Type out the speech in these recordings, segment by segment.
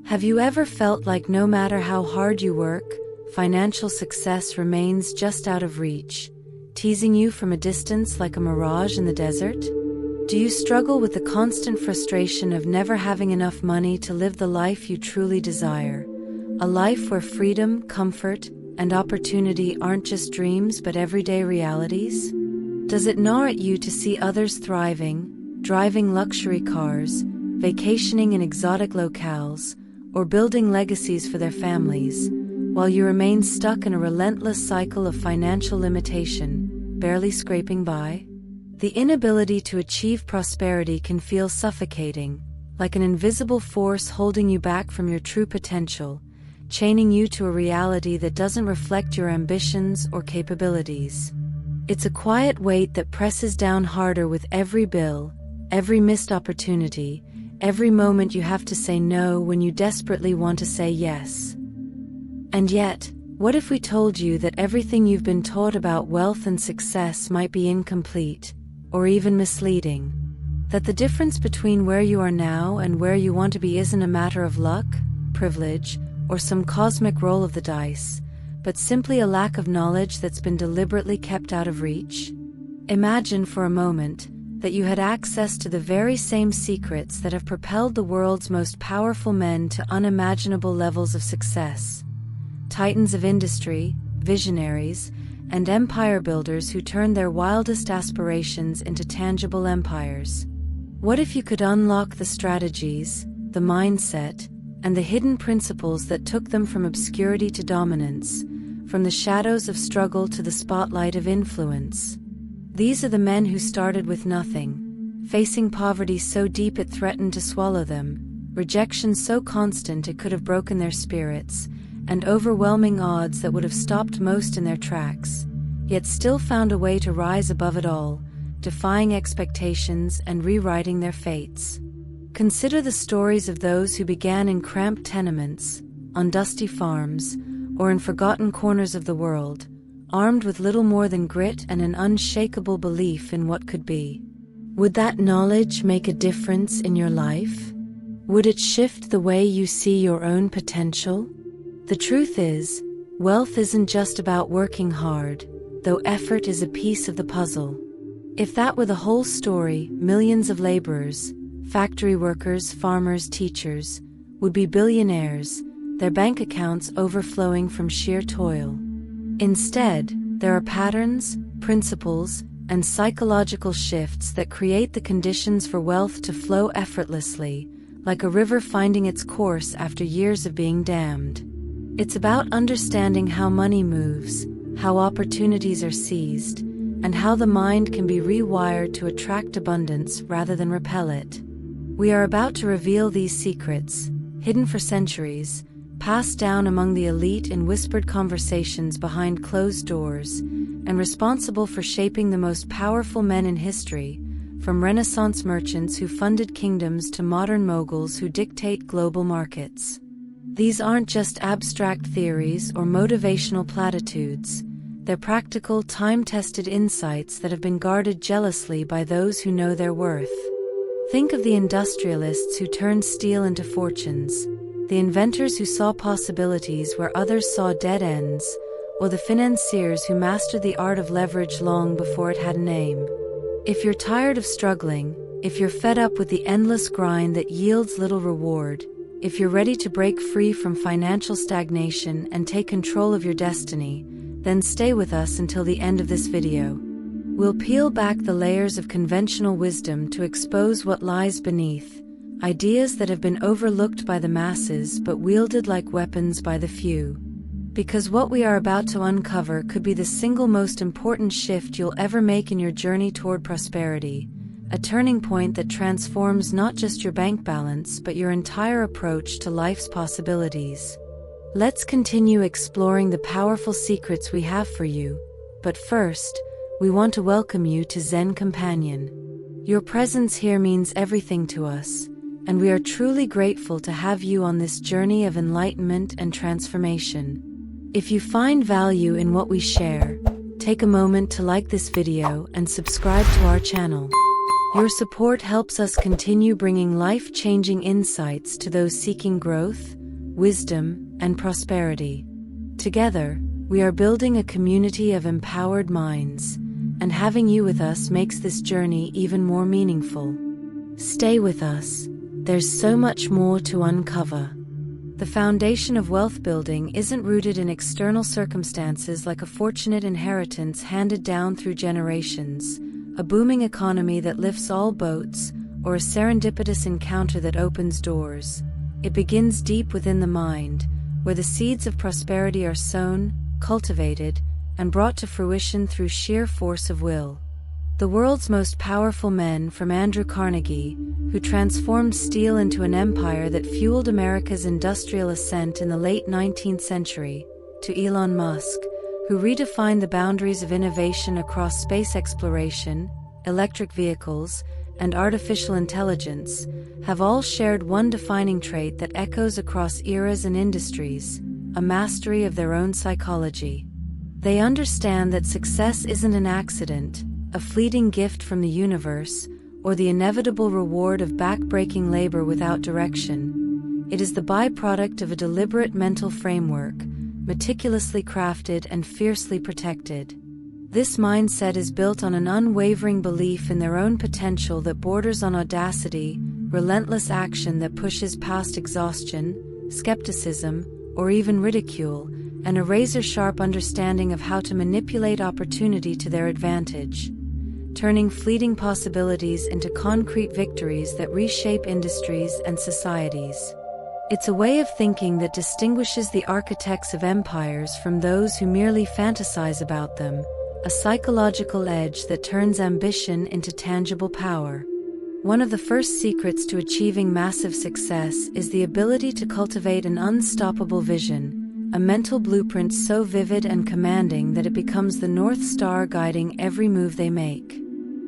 Have you ever felt like no matter how hard you work, financial success remains just out of reach, teasing you from a distance like a mirage in the desert? Do you struggle with the constant frustration of never having enough money to live the life you truly desire? A life where freedom, comfort, and opportunity aren't just dreams but everyday realities? Does it gnaw at you to see others thriving, driving luxury cars, vacationing in exotic locales, or building legacies for their families, while you remain stuck in a relentless cycle of financial limitation, barely scraping by? The inability to achieve prosperity can feel suffocating, like an invisible force holding you back from your true potential, chaining you to a reality that doesn't reflect your ambitions or capabilities. It's a quiet weight that presses down harder with every bill, every missed opportunity, every moment you have to say no when you desperately want to say yes. And yet, what if we told you that everything you've been taught about wealth and success might be incomplete, or even misleading? That the difference between where you are now and where you want to be isn't a matter of luck, privilege, or some cosmic roll of the dice, but simply a lack of knowledge that's been deliberately kept out of reach? Imagine for a moment that you had access to the very same secrets that have propelled the world's most powerful men to unimaginable levels of success. Titans of industry, visionaries, and empire builders who turned their wildest aspirations into tangible empires. What if you could unlock the strategies, the mindset, and the hidden principles that took them from obscurity to dominance, from the shadows of struggle to the spotlight of influence? These are the men who started with nothing, facing poverty so deep it threatened to swallow them, rejection so constant it could have broken their spirits, and overwhelming odds that would have stopped most in their tracks, yet still found a way to rise above it all, defying expectations and rewriting their fates. Consider the stories of those who began in cramped tenements, on dusty farms, or in forgotten corners of the world, armed with little more than grit and an unshakable belief in what could be. Would that knowledge make a difference in your life? Would it shift the way you see your own potential? The truth is, wealth isn't just about working hard, though effort is a piece of the puzzle. If that were the whole story, millions of laborers, factory workers, farmers, teachers, would be billionaires, their bank accounts overflowing from sheer toil. Instead, there are patterns, principles, and psychological shifts that create the conditions for wealth to flow effortlessly, like a river finding its course after years of being dammed. It's about understanding how money moves, how opportunities are seized, and how the mind can be rewired to attract abundance rather than repel it. We are about to reveal these secrets, hidden for centuries, passed down among the elite in whispered conversations behind closed doors, and responsible for shaping the most powerful men in history, from Renaissance merchants who funded kingdoms to modern moguls who dictate global markets. These aren't just abstract theories or motivational platitudes. They're practical, time-tested insights that have been guarded jealously by those who know their worth. Think of the industrialists who turned steel into fortunes, the inventors who saw possibilities where others saw dead ends, or the financiers who mastered the art of leverage long before it had a name. If you're tired of struggling, if you're fed up with the endless grind that yields little reward, if you're ready to break free from financial stagnation and take control of your destiny, then stay with us until the end of this video. We'll peel back the layers of conventional wisdom to expose what lies beneath, ideas that have been overlooked by the masses but wielded like weapons by the few. Because what we are about to uncover could be the single most important shift you'll ever make in your journey toward prosperity, a turning point that transforms not just your bank balance but your entire approach to life's possibilities. Let's continue exploring the powerful secrets we have for you, but first, we want to welcome you to Zen Companion. Your presence here means everything to us, and we are truly grateful to have you on this journey of enlightenment and transformation. If you find value in what we share, take a moment to like this video and subscribe to our channel. Your support helps us continue bringing life-changing insights to those seeking growth, wisdom, and prosperity. Together, we are building a community of empowered minds, and having you with us makes this journey even more meaningful. Stay with us. There's so much more to uncover. The foundation of wealth building isn't rooted in external circumstances like a fortunate inheritance handed down through generations, a booming economy that lifts all boats, or a serendipitous encounter that opens doors. It begins deep within the mind, where the seeds of prosperity are sown, cultivated, and brought to fruition through sheer force of will. The world's most powerful men, from Andrew Carnegie, who transformed steel into an empire that fueled America's industrial ascent in the late 19th century, to Elon Musk, who redefined the boundaries of innovation across space exploration, electric vehicles, and artificial intelligence, have all shared one defining trait that echoes across eras and industries: a mastery of their own psychology. They understand that success isn't an accident, a fleeting gift from the universe, or the inevitable reward of back-breaking labor without direction. It is the byproduct of a deliberate mental framework, meticulously crafted and fiercely protected. This mindset is built on an unwavering belief in their own potential that borders on audacity, relentless action that pushes past exhaustion, skepticism, or even ridicule, and a razor-sharp understanding of how to manipulate opportunity to their advantage, turning fleeting possibilities into concrete victories that reshape industries and societies. It's a way of thinking that distinguishes the architects of empires from those who merely fantasize about them, a psychological edge that turns ambition into tangible power. One of the first secrets to achieving massive success is the ability to cultivate an unstoppable vision, a mental blueprint so vivid and commanding that it becomes the North Star guiding every move they make.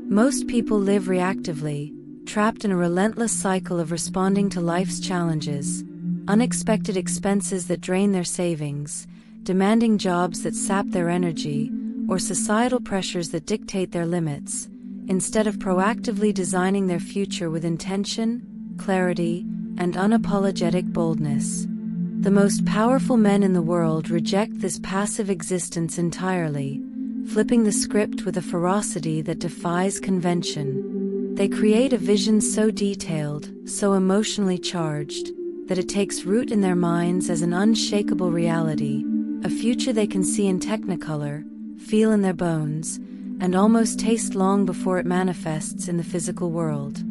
Most people live reactively, trapped in a relentless cycle of responding to life's challenges, unexpected expenses that drain their savings, demanding jobs that sap their energy, or societal pressures that dictate their limits, instead of proactively designing their future with intention, clarity, and unapologetic boldness. The most powerful men in the world reject this passive existence entirely, flipping the script with a ferocity that defies convention. They create a vision so detailed, so emotionally charged, that it takes root in their minds as an unshakable reality, a future they can see in technicolor, feel in their bones, and almost taste long before it manifests in the physical world.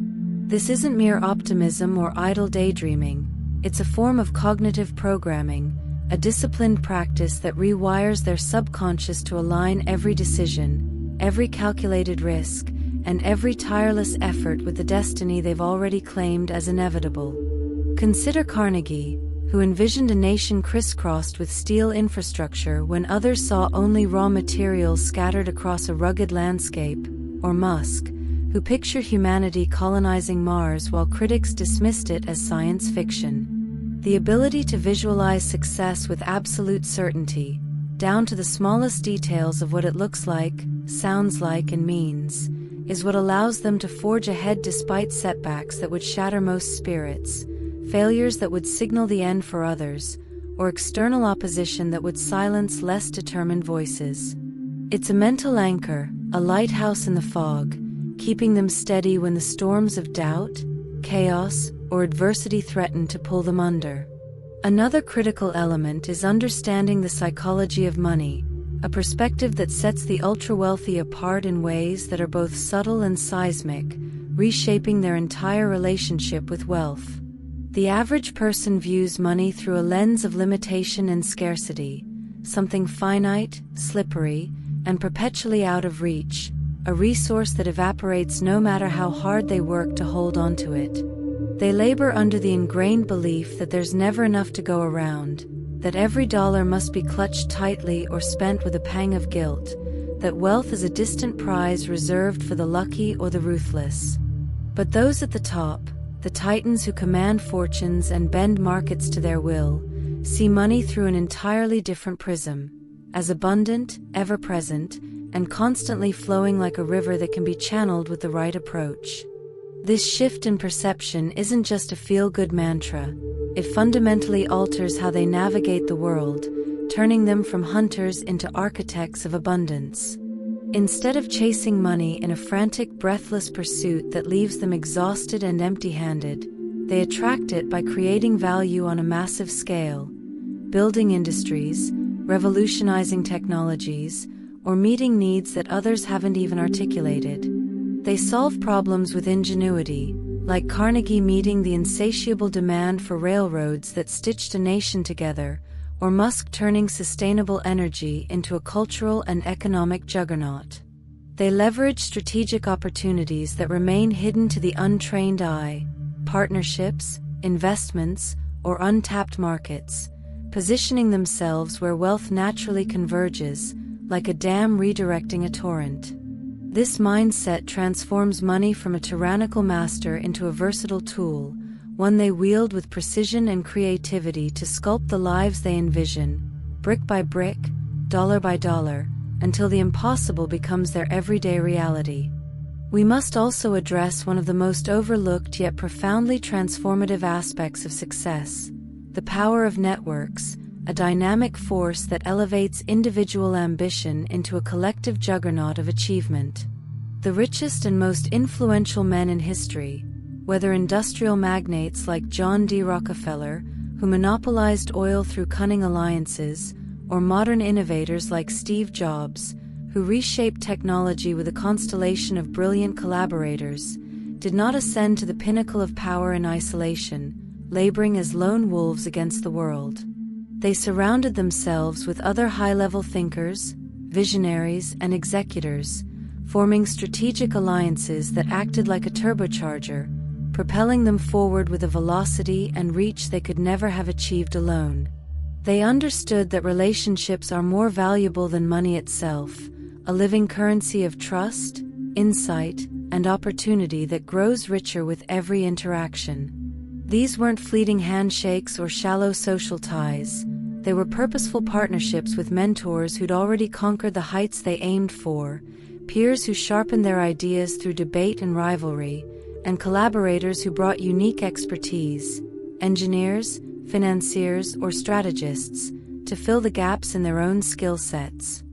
This isn't mere optimism or idle daydreaming. It's a form of cognitive programming, a disciplined practice that rewires their subconscious to align every decision, every calculated risk, and every tireless effort with the destiny they've already claimed as inevitable. Consider Carnegie, who envisioned a nation crisscrossed with steel infrastructure when others saw only raw materials scattered across a rugged landscape, or Musk, who pictured humanity colonizing Mars while critics dismissed it as science fiction. The ability to visualize success with absolute certainty, down to the smallest details of what it looks like, sounds like, and means, is what allows them to forge ahead despite setbacks that would shatter most spirits, failures that would signal the end for others, or external opposition that would silence less determined voices. It's a mental anchor, a lighthouse in the fog, keeping them steady when the storms of doubt, chaos, or adversity threaten to pull them under. Another critical element is understanding the psychology of money, a perspective that sets the ultra-wealthy apart in ways that are both subtle and seismic, reshaping their entire relationship with wealth. The average person views money through a lens of limitation and scarcity, something finite, slippery, and perpetually out of reach, a resource that evaporates no matter how hard they work to hold onto it. They labor under the ingrained belief that there's never enough to go around, that every dollar must be clutched tightly or spent with a pang of guilt, that wealth is a distant prize reserved for the lucky or the ruthless. But those at the top, the titans who command fortunes and bend markets to their will, see money through an entirely different prism, as abundant, ever-present, and constantly flowing like a river that can be channeled with the right approach. This shift in perception isn't just a feel-good mantra, It fundamentally alters how they navigate the world, turning them from hunters into architects of abundance. Instead of chasing money in a frantic, breathless pursuit that leaves them exhausted and empty-handed, they attract it by creating value on a massive scale, building industries, revolutionizing technologies, or meeting needs that others haven't even articulated. They solve problems with ingenuity, like Carnegie meeting the insatiable demand for railroads that stitched a nation together, or Musk turning sustainable energy into a cultural and economic juggernaut. They leverage strategic opportunities that remain hidden to the untrained eye, partnerships, investments, or untapped markets, positioning themselves where wealth naturally converges, like a dam redirecting a torrent. This mindset transforms money from a tyrannical master into a versatile tool, one they wield with precision and creativity to sculpt the lives they envision, brick by brick, dollar by dollar, until the impossible becomes their everyday reality. We must also address one of the most overlooked yet profoundly transformative aspects of success: the power of networks, a dynamic force that elevates individual ambition into a collective juggernaut of achievement. The richest and most influential men in history, whether industrial magnates like John D. Rockefeller, who monopolized oil through cunning alliances, or modern innovators like Steve Jobs, who reshaped technology with a constellation of brilliant collaborators, did not ascend to the pinnacle of power in isolation, laboring as lone wolves against the world. They surrounded themselves with other high-level thinkers, visionaries, and executors, forming strategic alliances that acted like a turbocharger, propelling them forward with a velocity and reach they could never have achieved alone. They understood that relationships are more valuable than money itself, a living currency of trust, insight, and opportunity that grows richer with every interaction. These weren't fleeting handshakes or shallow social ties. They were purposeful partnerships with mentors who'd already conquered the heights they aimed for, peers who sharpened their ideas through debate and rivalry, and collaborators who brought unique expertise, engineers, financiers, or strategists, to fill the gaps in their own skill sets.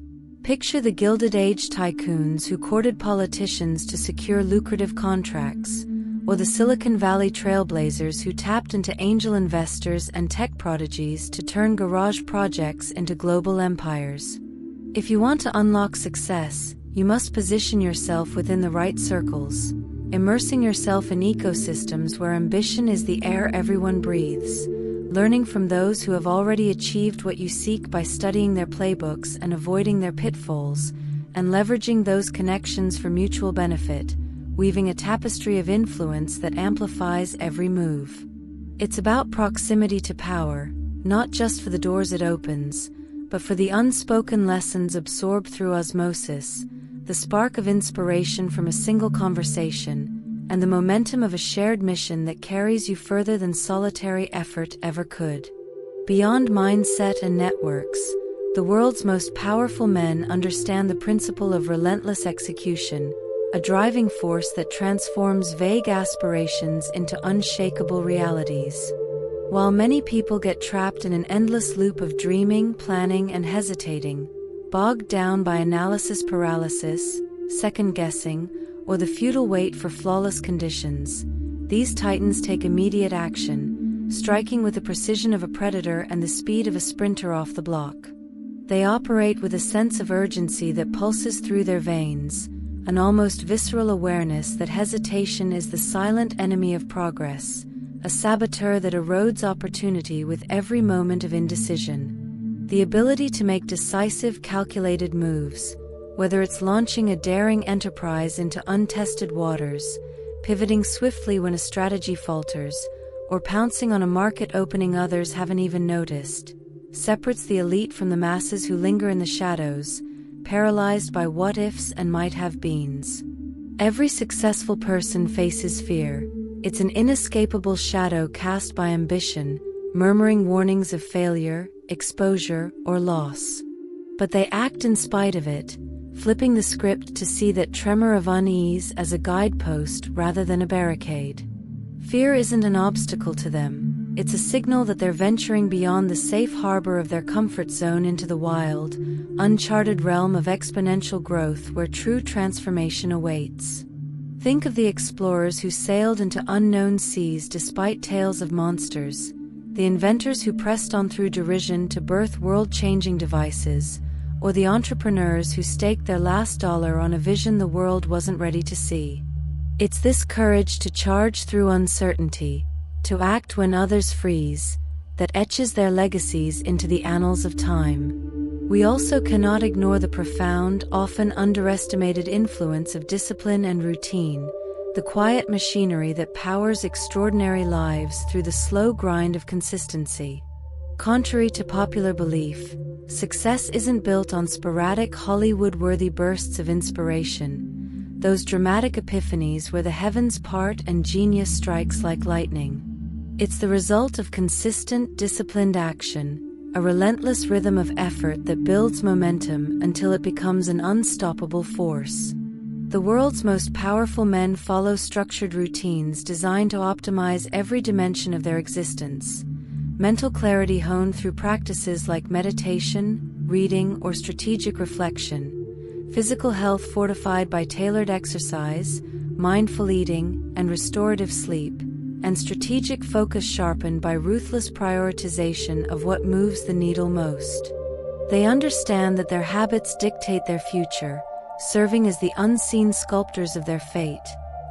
Picture the Gilded Age tycoons who courted politicians to secure lucrative contracts, or the Silicon Valley trailblazers who tapped into angel investors and tech prodigies to turn garage projects into global empires. If you want to unlock success, you must position yourself within the right circles, immersing yourself in ecosystems where ambition is the air everyone breathes, learning from those who have already achieved what you seek by studying their playbooks and avoiding their pitfalls, and leveraging those connections for mutual benefit, weaving a tapestry of influence that amplifies every move. It's about proximity to power, not just for the doors it opens, but for the unspoken lessons absorbed through osmosis, the spark of inspiration from a single conversation, and the momentum of a shared mission that carries you further than solitary effort ever could. Beyond mindset and networks, the world's most powerful men understand the principle of relentless execution, a driving force that transforms vague aspirations into unshakable realities. While many people get trapped in an endless loop of dreaming, planning, and hesitating, bogged down by analysis paralysis, second-guessing, or the futile wait for flawless conditions, these titans take immediate action, striking with the precision of a predator and the speed of a sprinter off the block. They operate with a sense of urgency that pulses through their veins, an almost visceral awareness that hesitation is the silent enemy of progress, a saboteur that erodes opportunity with every moment of indecision. The ability to make decisive, calculated moves, whether it's launching a daring enterprise into untested waters, pivoting swiftly when a strategy falters, or pouncing on a market opening others haven't even noticed, separates the elite from the masses who linger in the shadows, paralyzed by what-ifs and might-have-beens. Every successful person faces fear. It's an inescapable shadow cast by ambition, murmuring warnings of failure, exposure, or loss. But they act in spite of it, flipping the script to see that tremor of unease as a guidepost rather than a barricade. Fear isn't an obstacle to them, It's a signal that they're venturing beyond the safe harbor of their comfort zone into the wild, uncharted realm of exponential growth where true transformation awaits. Think of the explorers who sailed into unknown seas despite tales of monsters, the inventors who pressed on through derision to birth world-changing devices, or the entrepreneurs who staked their last dollar on a vision the world wasn't ready to see. It's this courage to charge through uncertainty, to act when others freeze, that etches their legacies into the annals of time. We also cannot ignore the profound, often underestimated influence of discipline and routine, the quiet machinery that powers extraordinary lives through the slow grind of consistency. Contrary to popular belief, success isn't built on sporadic Hollywood-worthy bursts of inspiration, those dramatic epiphanies where the heavens part and genius strikes like lightning. It's the result of consistent, disciplined action, a relentless rhythm of effort that builds momentum until it becomes an unstoppable force. The world's most powerful men follow structured routines designed to optimize every dimension of their existence. Mental clarity honed through practices like meditation, reading, or strategic reflection. Physical health fortified by tailored exercise, mindful eating, and restorative sleep. And strategic focus sharpened by ruthless prioritization of what moves the needle most. They understand that their habits dictate their future, serving as the unseen sculptors of their fate,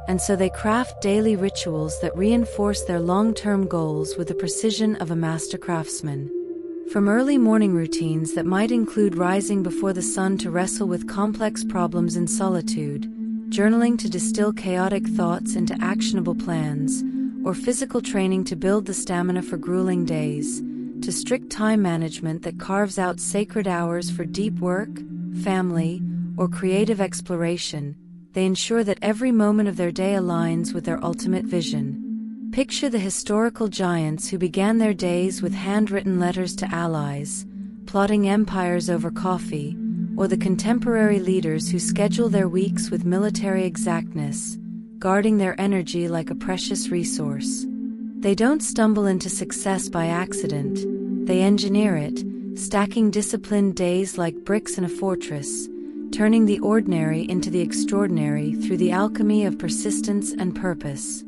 and so they craft daily rituals that reinforce their long-term goals with the precision of a master craftsman. From early morning routines that might include rising before the sun to wrestle with complex problems in solitude, journaling to distill chaotic thoughts into actionable plans, or physical training to build the stamina for grueling days, to strict time management that carves out sacred hours for deep work, family, or creative exploration, they ensure that every moment of their day aligns with their ultimate vision. Picture the historical giants who began their days with handwritten letters to allies, plotting empires over coffee, or the contemporary leaders who schedule their weeks with military exactness, guarding their energy like a precious resource. They don't stumble into success by accident, they engineer it, stacking disciplined days like bricks in a fortress, turning the ordinary into the extraordinary through the alchemy of persistence and purpose.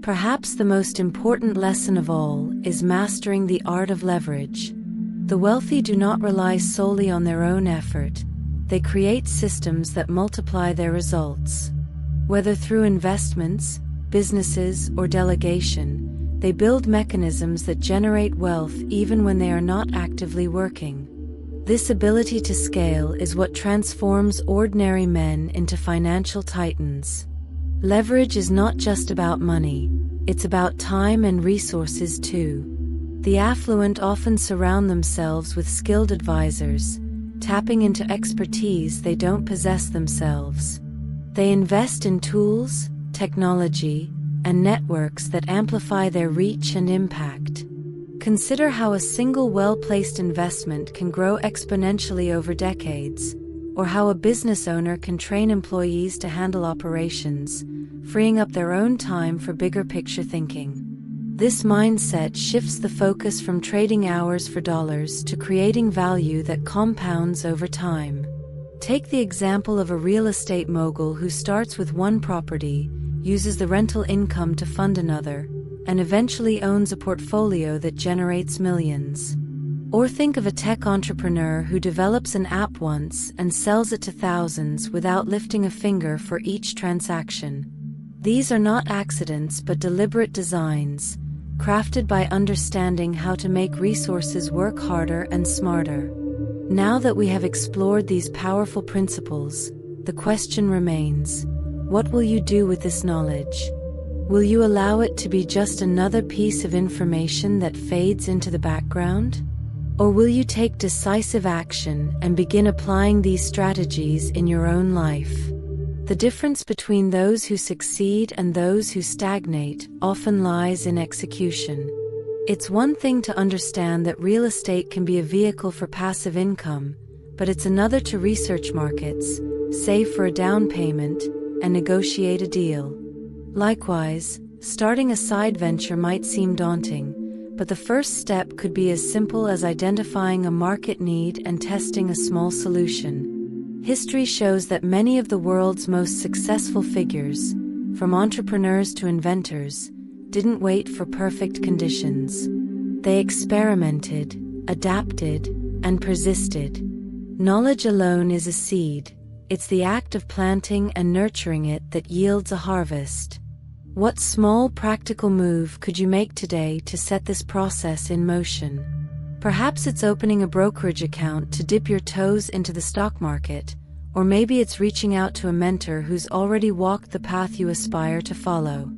Perhaps the most important lesson of all is mastering the art of leverage. The wealthy do not rely solely on their own effort, they create systems that multiply their results. Whether through investments, businesses, or delegation, they build mechanisms that generate wealth even when they are not actively working. This ability to scale is what transforms ordinary men into financial titans. Leverage is not just about money, it's about time and resources too. The affluent often surround themselves with skilled advisors, tapping into expertise they don't possess themselves. They invest in tools, technology, and networks that amplify their reach and impact. Consider how a single well-placed investment can grow exponentially over decades, or how a business owner can train employees to handle operations, freeing up their own time for bigger picture thinking. This mindset shifts the focus from trading hours for dollars to creating value that compounds over time. Take the example of a real estate mogul who starts with one property, uses the rental income to fund another, and eventually owns a portfolio that generates millions. Or think of a tech entrepreneur who develops an app once and sells it to thousands without lifting a finger for each transaction. These are not accidents but deliberate designs, crafted by understanding how to make resources work harder and smarter. Now that we have explored these powerful principles, the question remains, what will you do with this knowledge? Will you allow it to be just another piece of information that fades into the background? Or will you take decisive action and begin applying these strategies in your own life? The difference between those who succeed and those who stagnate often lies in execution. It's one thing to understand that real estate can be a vehicle for passive income, but it's another to research markets, save for a down payment, and negotiate a deal. Likewise, starting a side venture might seem daunting, But the first step could be as simple as identifying a market need and testing a small solution. History shows that many of the world's most successful figures, from entrepreneurs to inventors, didn't wait for perfect conditions. They experimented, adapted, and persisted. Knowledge alone is a seed. It's the act of planting and nurturing it that yields a harvest. What small practical move could you make today to set this process in motion? Perhaps it's opening a brokerage account to dip your toes into the stock market, or maybe it's reaching out to a mentor who's already walked the path you aspire to follow.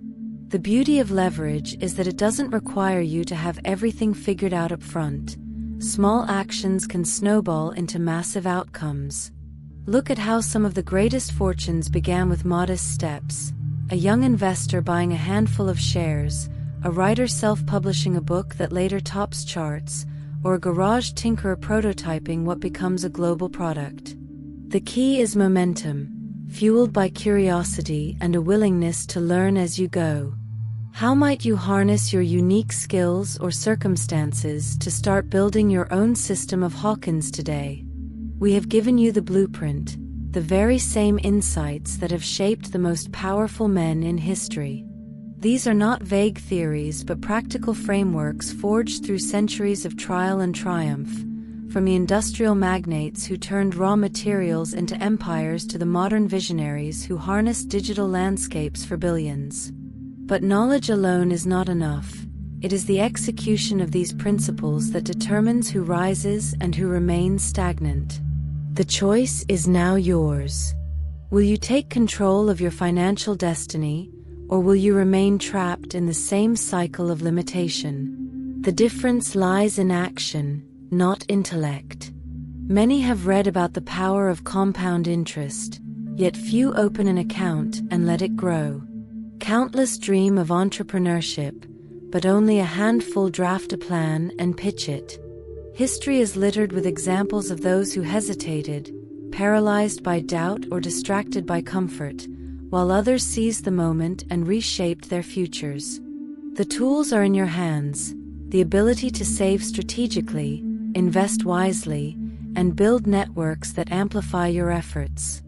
The beauty of leverage is that it doesn't require you to have everything figured out up front. Small actions can snowball into massive outcomes. Look at how some of the greatest fortunes began with modest steps. A young investor buying a handful of shares, a writer self-publishing a book that later tops charts, or a garage tinkerer prototyping what becomes a global product. The key is momentum, fueled by curiosity and a willingness to learn as you go. How might you harness your unique skills or circumstances to start building your own system of Hawkins today? We have given you the blueprint, the very same insights that have shaped the most powerful men in history. These are not vague theories but practical frameworks forged through centuries of trial and triumph, from the industrial magnates who turned raw materials into empires to the modern visionaries who harnessed digital landscapes for billions. But knowledge alone is not enough. It is the execution of these principles that determines who rises and who remains stagnant. The choice is now yours. Will you take control of your financial destiny, or will you remain trapped in the same cycle of limitation? The difference lies in action, not intellect. Many have read about the power of compound interest, yet few open an account and let it grow. Countless dream of entrepreneurship, but only a handful draft a plan and pitch it. History is littered with examples of those who hesitated, paralyzed by doubt or distracted by comfort, while others seized the moment and reshaped their futures. The tools are in your hands, the ability to save strategically, invest wisely, and build networks that amplify your efforts.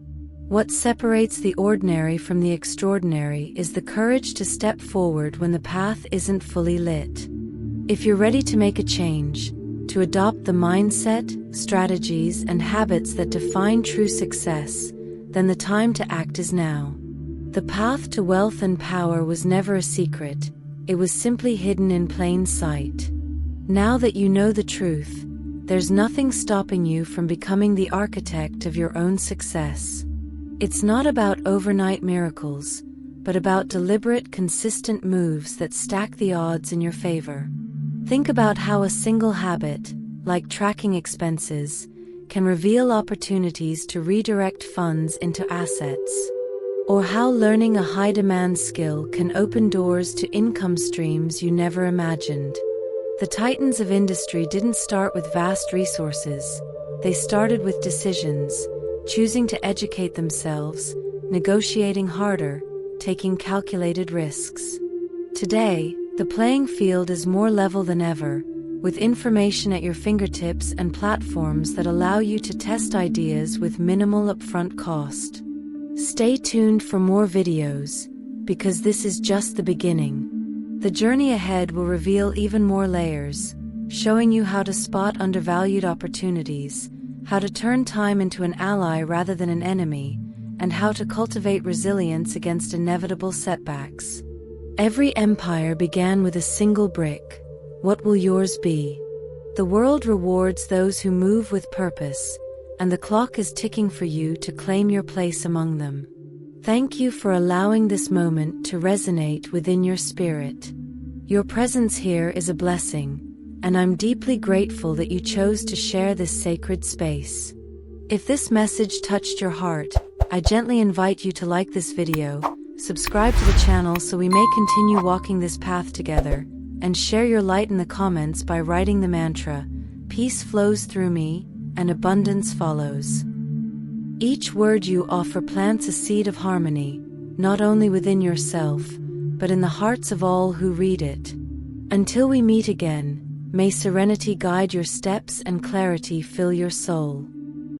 What separates the ordinary from the extraordinary is the courage to step forward when the path isn't fully lit. If you're ready to make a change, to adopt the mindset, strategies, and habits that define true success, then the time to act is now. The path to wealth and power was never a secret, it was simply hidden in plain sight. Now that you know the truth, there's nothing stopping you from becoming the architect of your own success. It's not about overnight miracles, but about deliberate, consistent moves that stack the odds in your favor. Think about how a single habit, like tracking expenses, can reveal opportunities to redirect funds into assets. Or how learning a high-demand skill can open doors to income streams you never imagined. The titans of industry didn't start with vast resources. They started with decisions, choosing to educate themselves, negotiating harder, taking calculated risks. Today, the playing field is more level than ever, with information at your fingertips and platforms that allow you to test ideas with minimal upfront cost. Stay tuned for more videos, because this is just the beginning. The journey ahead will reveal even more layers, showing you how to spot undervalued opportunities, how to turn time into an ally rather than an enemy, and how to cultivate resilience against inevitable setbacks. Every empire began with a single brick. What will yours be? The world rewards those who move with purpose, and the clock is ticking for you to claim your place among them. Thank you for allowing this moment to resonate within your spirit. Your presence here is a blessing, and I'm deeply grateful that you chose to share this sacred space. If this message touched your heart, I gently invite you to like this video, subscribe to the channel so we may continue walking this path together, and share your light in the comments by writing the mantra, "Peace flows through me, and abundance follows." Each word you offer plants a seed of harmony, not only within yourself, but in the hearts of all who read it. Until we meet again, may serenity guide your steps and clarity fill your soul.